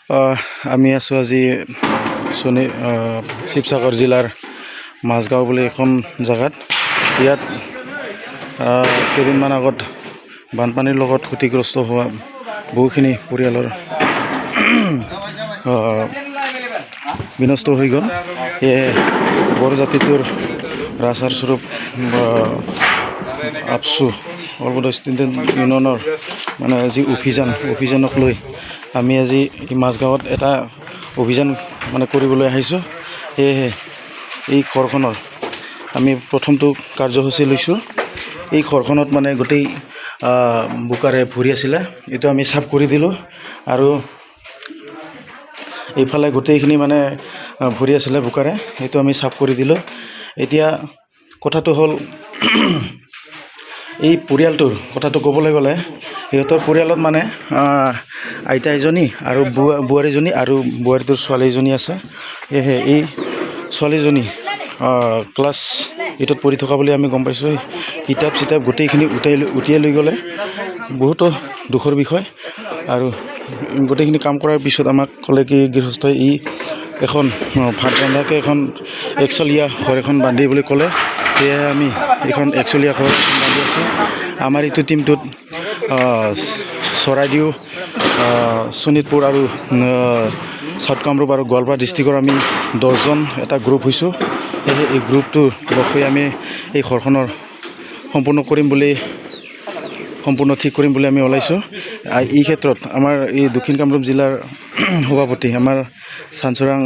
আমি আছোঁ আজি শিৱসাগৰ জিলাৰ মাজগাঁও বুলি এখন জেগাত। ইয়াত কেইদিনমান আগত বানপানীৰ লগত ক্ষতিগ্ৰস্ত হোৱা বহুখিনি পৰিয়ালৰ বিনষ্ট হৈ গ'ল। সেয়ে বড়ো জাতিটোৰ ৰাজহাড় স্বৰূপ আপচু অৰ্বুদয় ষ্টুডেণ্ট ইউনিয়নৰ মানে আজি অভিযানক লৈ আমি আজি মাজগাঁৱত এটা অভিযান মানে কৰিবলৈ আহিছোঁ। সেয়েহে এই ঘৰখনৰ আমি প্ৰথমটো কাৰ্যসূচী লৈছোঁ। এই ঘৰখনত মানে গোটেই বোকাৰে ভৰি আছিলে, এইটো আমি চাফ কৰি দিলোঁ। আৰু এইফালে গোটেইখিনি মানে ভৰি আছিলে বোকাৰে, এইটো আমি চাফ কৰি দিলোঁ। এতিয়া কথাটো হ'ল এই পৰিয়ালটোৰ কথাটো ক'বলৈ গ'লে সিহঁতৰ পৰিয়ালত মানে আইতা এজনী আৰু বোৱাৰীজনী আৰু বোৱাৰীটোৰ ছোৱালী এজনী আছে। সেয়েহে এই ছোৱালীজনী ক্লাছ 8ত পঢ়ি থকা বুলি আমি গম পাইছোঁ। কিতাপ চিতাপ গোটেইখিনি উটিয়াই লৈ গ'লে বহুতো দুখৰ বিষয়। আৰু গোটেইখিনি কাম কৰাৰ পিছত আমাক ক'লে কি গৃহস্থই এখন ভাত ৰন্ধাকৈ এখন একচলীয়া ঘৰ এখন বান্ধি বুলি ক'লে। সেয়েহে আমি এইখন একচলীয়া ঘৰ বান্ধি আছোঁ। আমাৰ এইটো টিমটোত চৰাইদেউ, শোণিতপুৰ আৰু চাউথ কামৰূপ আৰু গোৱালপাৰা ডিষ্ট্ৰিক্টৰ আমি 10জন এটা গ্ৰুপ হৈছোঁ। সেয়েহে এই গ্ৰুপটো লগ হৈ আমি এই ঘৰখনৰ সম্পূৰ্ণ ঠিক কৰিম বুলি আমি ওলাইছোঁ। এই ক্ষেত্ৰত আমাৰ এই দক্ষিণ কামৰূপ জিলাৰ সভাপতি আমাৰ চাঞ্চুৰাং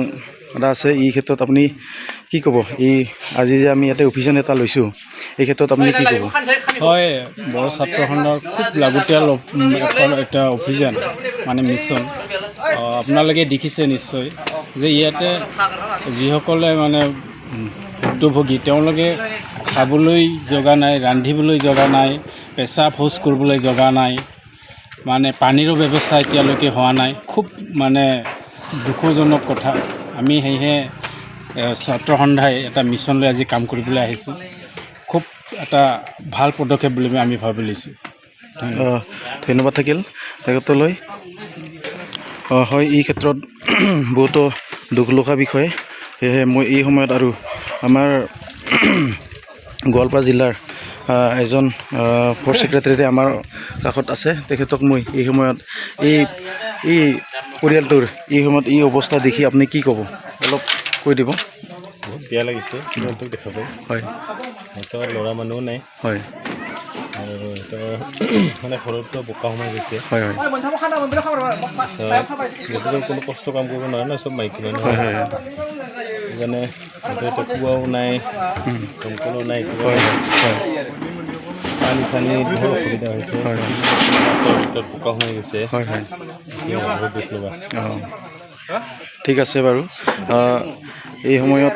দাদা আছে। এই ক্ষেত্ৰত আপুনি কি ক'ব? আজি যে আমি ইয়াতে অভিযান এটা লৈছোঁ, এই ক্ষেত্ৰত আপুনি কি ক'ব? হয়, বড়ো ছাত্ৰ সন্থাৰ খুব লাগতিয়াল এটা অভিযান মানে মিছন। আপোনালোকে দেখিছে নিশ্চয় যে ইয়াতে যিসকলে মানে ভুক্তভোগী তেওঁলোকে খাবলৈ জগা নাই, ৰান্ধিবলৈ জগা নাই, পেচাব শৌচ কৰিবলৈ জগা নাই, মানে পানীৰো ব্যৱস্থা এতিয়ালৈকে হোৱা নাই। খুব মানে দুখজনক কথা। আমি সেয়েহে ছাত্ৰ সন্থাই এটা মিছন লৈ আজি কাম কৰিবলৈ আহিছোঁ। খুব এটা ভাল পদক্ষেপ বুলি আমি ভাবি লৈছোঁ। ধন্যবাদ থাকিল তেখেতলৈ। হয়, এই ক্ষেত্ৰত বহুতো দুখ লগা বিষয়। সেয়েহে মই এই সময়ত আৰু আমাৰ গোৱালপাৰা জিলাৰ এজন ফ'ৰ্চ ছেক্ৰেটাৰী আমাৰ কাষত আছে, তেখেতক মই এই সময়ত এই পৰিয়ালটোৰ এই সময়ত এই অৱস্থা দেখি আপুনি কি ক'ব অলপ কৈ দিব। বহুত বেয়া লাগিছে পৰিয়ালটোক দেখা পাই। হয়, সিহঁতৰ ল'ৰা মানুহো নাই। হয়, আৰু সিহঁতৰ মানে ঘৰৰ পৰা বোকা সোমাই গৈছে। হয়, হয়, সিহঁতৰ কোনো কষ্ট কাম কৰিব নোৱাৰে ন, চব মাইকী মানুহ। হয়, হয়, সেইকাৰণে সিহঁতৰ কুঁৱাও নাই, দমকলো নাই, পানী চানী বহুত অসুবিধা হৈছে। ভিতৰত বোকা সোমাই গৈছে। হয়, হয়, বহুত দুখ লগা। ঠিক আছে বাৰু। এই সময়ত